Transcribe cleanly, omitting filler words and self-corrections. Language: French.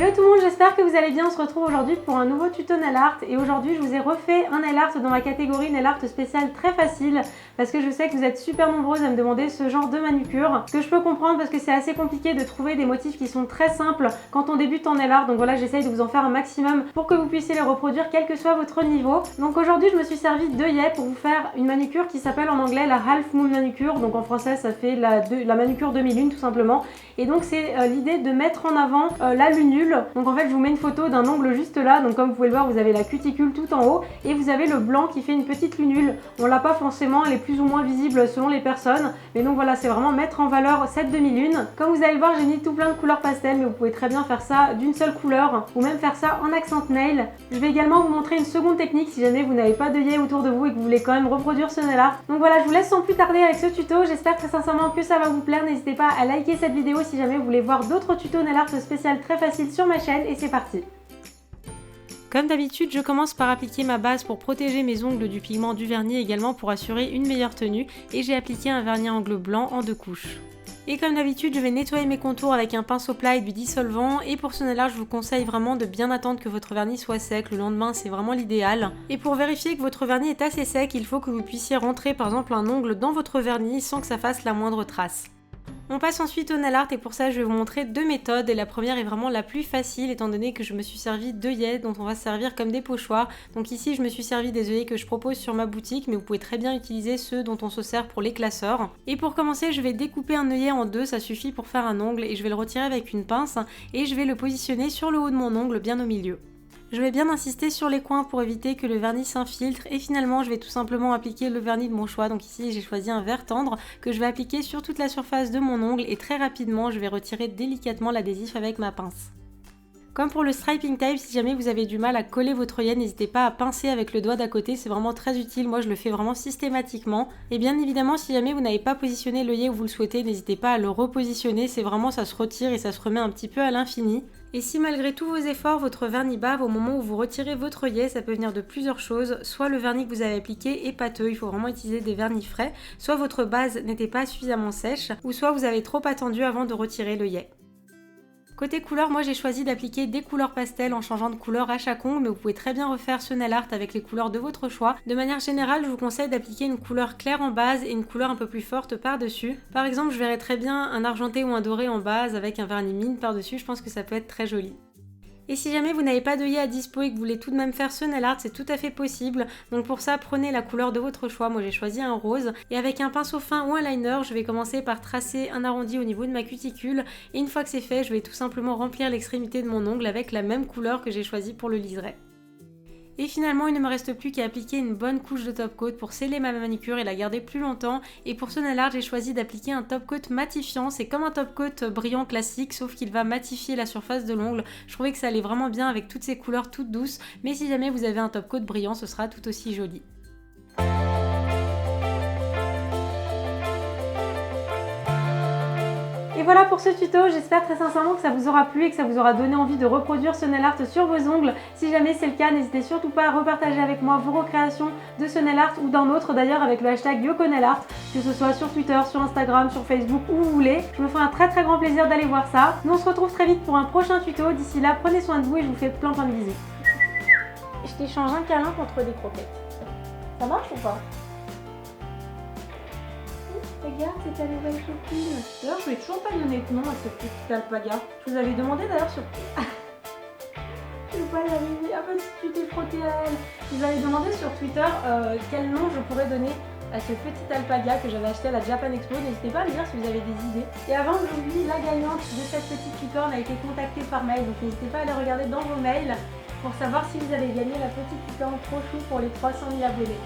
Hello tout le monde, j'espère que vous allez bien. On se retrouve aujourd'hui pour un nouveau tuto nail art et aujourd'hui je vous ai refait un nail art dans ma catégorie nail art spécial très facile parce que je sais que vous êtes super nombreuses à me demander ce genre de manucure, ce que je peux comprendre parce que c'est assez compliqué de trouver des motifs qui sont très simples quand on débute en nail art. Donc voilà, j'essaye de vous en faire un maximum pour que vous puissiez les reproduire quel que soit votre niveau. Donc aujourd'hui je me suis servi d'œillets pour vous faire une manucure qui s'appelle en anglais la Half Moon manucure, donc en français ça fait la manucure demi-lune tout simplement. Et donc c'est l'idée de mettre en avant la lunule. Donc en fait je vous mets une photo d'un ongle juste là, donc comme vous pouvez le voir vous avez la cuticule tout en haut et vous avez le blanc qui fait une petite lunule. On l'a pas forcément, elle est plus ou moins visible selon les personnes, mais donc voilà, c'est vraiment mettre en valeur cette demi-lune. Comme vous allez le voir, j'ai mis tout plein de couleurs pastel, mais vous pouvez très bien faire ça d'une seule couleur ou même faire ça en accent nail. Je vais également vous montrer une seconde technique si jamais vous n'avez pas d'œillet autour de vous et que vous voulez quand même reproduire ce nail art. Donc voilà, je vous laisse sans plus tarder avec ce tuto. J'espère très sincèrement que ça va vous plaire. N'hésitez pas à liker cette vidéo si jamais vous voulez voir d'autres tutos nail art spécial très faciles sur ma chaîne et c'est parti. Comme d'habitude, je commence par appliquer ma base pour protéger mes ongles du pigment du vernis, également pour assurer une meilleure tenue, et j'ai appliqué un vernis angle blanc en 2 couches. Et comme d'habitude, je vais nettoyer mes contours avec un pinceau plat et du dissolvant, et pour ce nail art, je vous conseille vraiment de bien attendre que votre vernis soit sec. Le lendemain, c'est vraiment l'idéal. Et pour vérifier que votre vernis est assez sec, il faut que vous puissiez rentrer par exemple un ongle dans votre vernis sans que ça fasse la moindre trace. On passe ensuite au nail art et pour ça je vais vous montrer 2 méthodes et la première est vraiment la plus facile étant donné que je me suis servi d'œillets dont on va se servir comme des pochoirs. Donc ici je me suis servi des œillets que je propose sur ma boutique, mais vous pouvez très bien utiliser ceux dont on se sert pour les classeurs. Et pour commencer je vais découper un œillet en deux, ça suffit pour faire un ongle et je vais le retirer avec une pince et je vais le positionner sur le haut de mon ongle bien au milieu. Je vais bien insister sur les coins pour éviter que le vernis s'infiltre et finalement je vais tout simplement appliquer le vernis de mon choix. Donc ici j'ai choisi un vert tendre que je vais appliquer sur toute la surface de mon ongle et très rapidement je vais retirer délicatement l'adhésif avec ma pince. Comme pour le striping tape, si jamais vous avez du mal à coller votre œillet, n'hésitez pas à pincer avec le doigt d'à côté, c'est vraiment très utile, moi je le fais vraiment systématiquement. Et bien évidemment, si jamais vous n'avez pas positionné l'œillet où vous le souhaitez, n'hésitez pas à le repositionner, c'est vraiment, ça se retire et ça se remet un petit peu à l'infini. Et si malgré tous vos efforts, votre vernis bave au moment où vous retirez votre œillet, ça peut venir de plusieurs choses, soit le vernis que vous avez appliqué est pâteux, il faut vraiment utiliser des vernis frais, soit votre base n'était pas suffisamment sèche, ou soit vous avez trop attendu avant de retirer l'œillet. Côté couleur, moi j'ai choisi d'appliquer des couleurs pastel en changeant de couleur à chaque ongle, mais vous pouvez très bien refaire ce nail art avec les couleurs de votre choix. De manière générale, je vous conseille d'appliquer une couleur claire en base et une couleur un peu plus forte par-dessus. Par exemple, je verrais très bien un argenté ou un doré en base avec un vernis mine par-dessus, je pense que ça peut être très joli. Et si jamais vous n'avez pas d'œillet à dispo et que vous voulez tout de même faire ce nail art, c'est tout à fait possible. Donc pour ça, prenez la couleur de votre choix. Moi j'ai choisi un rose. Et avec un pinceau fin ou un liner, je vais commencer par tracer un arrondi au niveau de ma cuticule. Et une fois que c'est fait, je vais tout simplement remplir l'extrémité de mon ongle avec la même couleur que j'ai choisie pour le liseré. Et finalement, il ne me reste plus qu'à appliquer une bonne couche de top coat pour sceller ma manucure et la garder plus longtemps. Et pour ce nail art, j'ai choisi d'appliquer un top coat matifiant. C'est comme un top coat brillant classique, sauf qu'il va matifier la surface de l'ongle. Je trouvais que ça allait vraiment bien avec toutes ces couleurs toutes douces. Mais si jamais vous avez un top coat brillant, ce sera tout aussi joli. Et voilà pour ce tuto, j'espère très sincèrement que ça vous aura plu et que ça vous aura donné envie de reproduire ce nail art sur vos ongles. Si jamais c'est le cas, n'hésitez surtout pas à repartager avec moi vos recréations de ce nail art ou d'un autre d'ailleurs avec le hashtag YokoNailArt, que ce soit sur Twitter, sur Instagram, sur Facebook, où vous voulez. Je me ferai un très grand plaisir d'aller voir ça. Nous on se retrouve très vite pour un prochain tuto. D'ici là, prenez soin de vous et je vous fais plein de bisous. Je t'échange un câlin contre des croquettes. Ça marche ou pas ? Regarde, c'est ta nouvelle copine. D'ailleurs, je lui ai toujours pas donné de nom à cette petite alpaga. Je vous avais demandé d'ailleurs sur... Je vais pas y arriver. Ah bah si tu t'es frotté à elle. Je vous avais demandé sur Twitter quel nom je pourrais donner à ce petit alpaga que j'avais acheté à la Japan Expo. N'hésitez pas à me dire si vous avez des idées. Et avant que j'oublie, la gagnante de cette petite licorne a été contactée par mail. Donc n'hésitez pas à aller regarder dans vos mails pour savoir si vous avez gagné la petite licorne trop chou pour les 300 000 abonnés.